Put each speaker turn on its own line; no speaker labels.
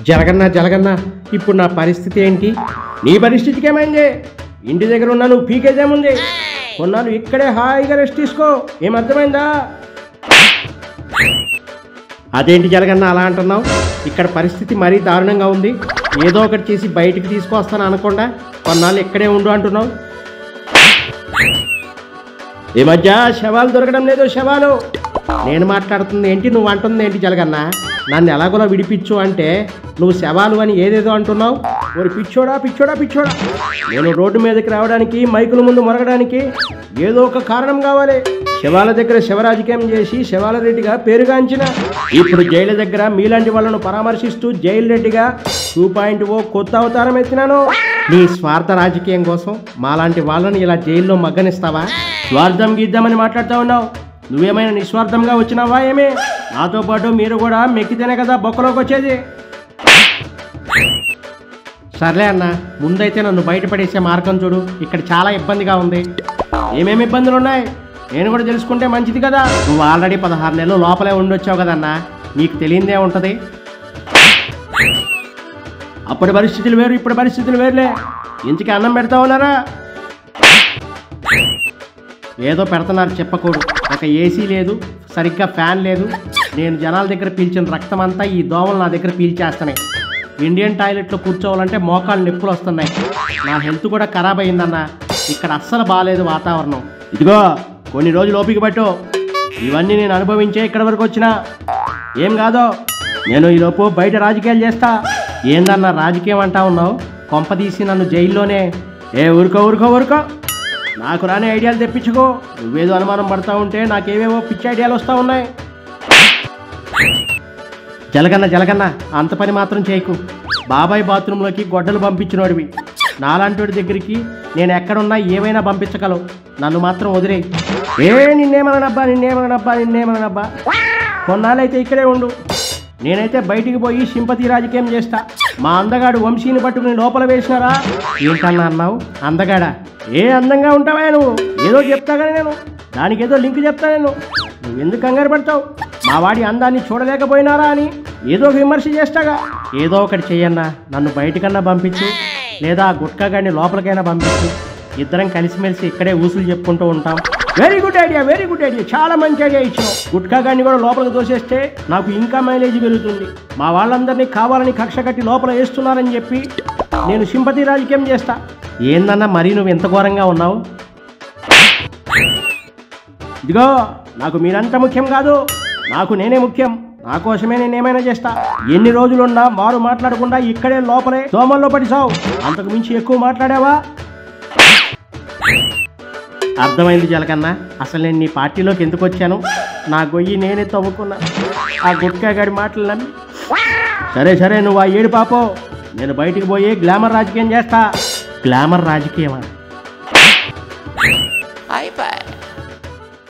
జలగన్నా ఇప్పుడు నా పరిస్థితి ఏంటి? నీ పరిస్థితికి ఏమైంది? ఇంటి దగ్గర ఉన్నా నువ్వు పీకేదేముంది? కొన్నాళ్ళు ఇక్కడే హాయిగా రెస్ట్ తీసుకో. ఏమర్థమైందా? అదేంటి జలగన్నా అలా అంటున్నావు? ఇక్కడ పరిస్థితి మరీ దారుణంగా ఉంది. ఏదో ఒకటి చేసి బయటికి తీసుకొస్తాను అనకుండా కొన్నాళ్ళు ఇక్కడే ఉండు అంటున్నావు. ఈ మధ్య శవాలు దొరకడం లేదు. శవాలు నేను మాట్లాడుతుంది ఏంటి, నువ్వు అంటుంది ఏంటి జలగన్నా? నన్ను ఎలాగోలా విడిపించు అంటే నువ్వు శవాలు అని ఏదేదో అంటున్నావు. మరి పిచ్చోడా పిచ్చోడా పిచ్చోడా, నేను రోడ్డు మీదకి రావడానికి, మైకుల ముందు మొరగడానికి ఏదో ఒక కారణం కావాలి. శవాల దగ్గర శివరాజకీయం చేసి శవాల రెడ్డిగా పేరుగాంచిన ఇప్పుడు జైలు దగ్గర మీలాంటి వాళ్ళను పరామర్శిస్తూ జైలు రెడ్డిగా 2.0 కొత్త అవతారం ఎత్తినాను. నీ స్వార్థ రాజకీయం కోసం మాలాంటి వాళ్ళని ఇలా జైల్లో మగ్గనిస్తావా? స్వార్థం గీద్దామని మాట్లాడుతూ ఉన్నావు. నువ్వేమైనా నిస్వార్థంగా వచ్చినావా ఏమే? నాతో పాటు మీరు కూడా మెక్కితేనే కదా బొక్కలోకి వచ్చేది. సర్లే అన్న, ముందైతే నన్ను బయటపడేసే మార్గం చూడు. ఇక్కడ చాలా ఇబ్బందిగా ఉంది. ఏమేమి ఇబ్బందులు ఉన్నాయి నేను కూడా తెలుసుకుంటే మంచిది కదా. నువ్వు ఆల్రెడీ 16 నెలలు లోపలే ఉండొచ్చావు కదన్నా, నీకు తెలియదే ఉంటుంది. అప్పటి పరిస్థితులు వేరు, ఇప్పుడు పరిస్థితులు వేరులే. ఇంటికి అన్నం పెడతా ఉన్నారా? ఏదో పెడుతున్నారు చెప్పకూడదు. ఒక ఏసీ లేదు, సరిగ్గా ఫ్యాన్ లేదు. నేను జనాల దగ్గర పీల్చిన రక్తం అంతా ఈ దోమలు నా దగ్గర పీల్చేస్తున్నాయి. ఇండియన్ టాయిలెట్లో కూర్చోవాలంటే మోకాళ్ళు నొప్పులు వస్తున్నాయి. నా హెల్త్ కూడా ఖరాబ్ అయిందన్న. ఇక్కడ అస్సలు బాగాలేదు వాతావరణం. ఇదిగో కొన్ని రోజులు ఓపిక పట్టు. ఇవన్నీ నేను అనుభవించే ఇక్కడ వరకు వచ్చినా ఏం కాదో. నేను ఈలోపు బయట రాజకీయాలు చేస్తా. ఏందన్నా రాజకీయం అంటా ఉన్నావు? కొంపదీసి నన్ను జైల్లోనే. ఊరుకో నాకు రాని ఐడియాలు తెప్పించుకో. నువ్వేదో అనుమానం పడతా ఉంటే నాకేవేవో పిచ్చి ఐడియాలు వస్తూ ఉన్నాయి. జలగన్నా అంత పని మాత్రం చేయకు. బాబాయ్ బాత్రూంలోకి గొడ్డలు పంపించినోడివి. నాలాంటి దగ్గరికి నేను ఎక్కడున్నా ఏమైనా పంపించగలవు. నన్ను మాత్రం వదిలేయి. నిన్నేమనబ్బా. కొన్నాళ్ళైతే ఇక్కడే ఉండు. నేనైతే బయటికి పోయి సింపతి రాజకీయం చేస్తా. మా అందగాడు వంశీని పట్టుకుని లోపల వేసినారా? ఏంటన్నా అన్నావు? అందగాడా? ఏ అందంగా ఉంటావా నువ్వు? ఏదో చెప్తా కానీ నేను దానికి ఏదో లింక్ చెప్తా. నువ్వు ఎందుకు కంగారు పడతావు? మా వాడి అందాన్ని చూడలేకపోయినారా అని ఏదో ఒక విమర్శ చేస్తాగా. ఏదో ఒకటి చెయ్యన్నా. నన్ను బయటకన్నా పంపించు, లేదా గుట్కా గాడిని లోపలికైనా పంపించు. ఇద్దరం కలిసిమెలిసి ఇక్కడే ఊసులు చెప్పుకుంటూ ఉంటాం. Very good idea. చాలా మంచి ఐడియా ఇచ్చినావు. గుట్కా గాడిని కూడా లోపలికి దోసేస్తే నాకు ఇంకా మైలేజ్ పెరుగుతుంది. మా వాళ్ళందరినీ కావాలని కక్ష కట్టి లోపల వేస్తున్నారని చెప్పి నేను సింపతి రాజకీయం చేస్తా. ఏందన్నా మరీ నువ్వు ఎంత ఘోరంగా ఉన్నావు? ఇదిగో నాకు మీరంతా ముఖ్యం కాదు, నాకు నేనే ముఖ్యం. నా కోసమే నేను ఏమైనా చేస్తా. ఎన్ని రోజులున్నా వారు మాట్లాడకుండా ఇక్కడే లోపలే దోమల్లో పడి సావు. అంతకు మించి ఎక్కువ మాట్లాడావా? అర్థమైంది జలకన్నా. అసలు నేను నీ పార్టీలోకి ఎందుకు వచ్చాను? నా గొయ్యి నేనే తవ్వుకున్నా ఆ గుట్కా గాడి మాటలు నమ్మి. సరే నువ్వు ఆ ఏడు పాపో. నేను బయటికి పోయి గ్లామర్ రాజకీయం చేస్తా. గ్లామర్ రాజకీయమా?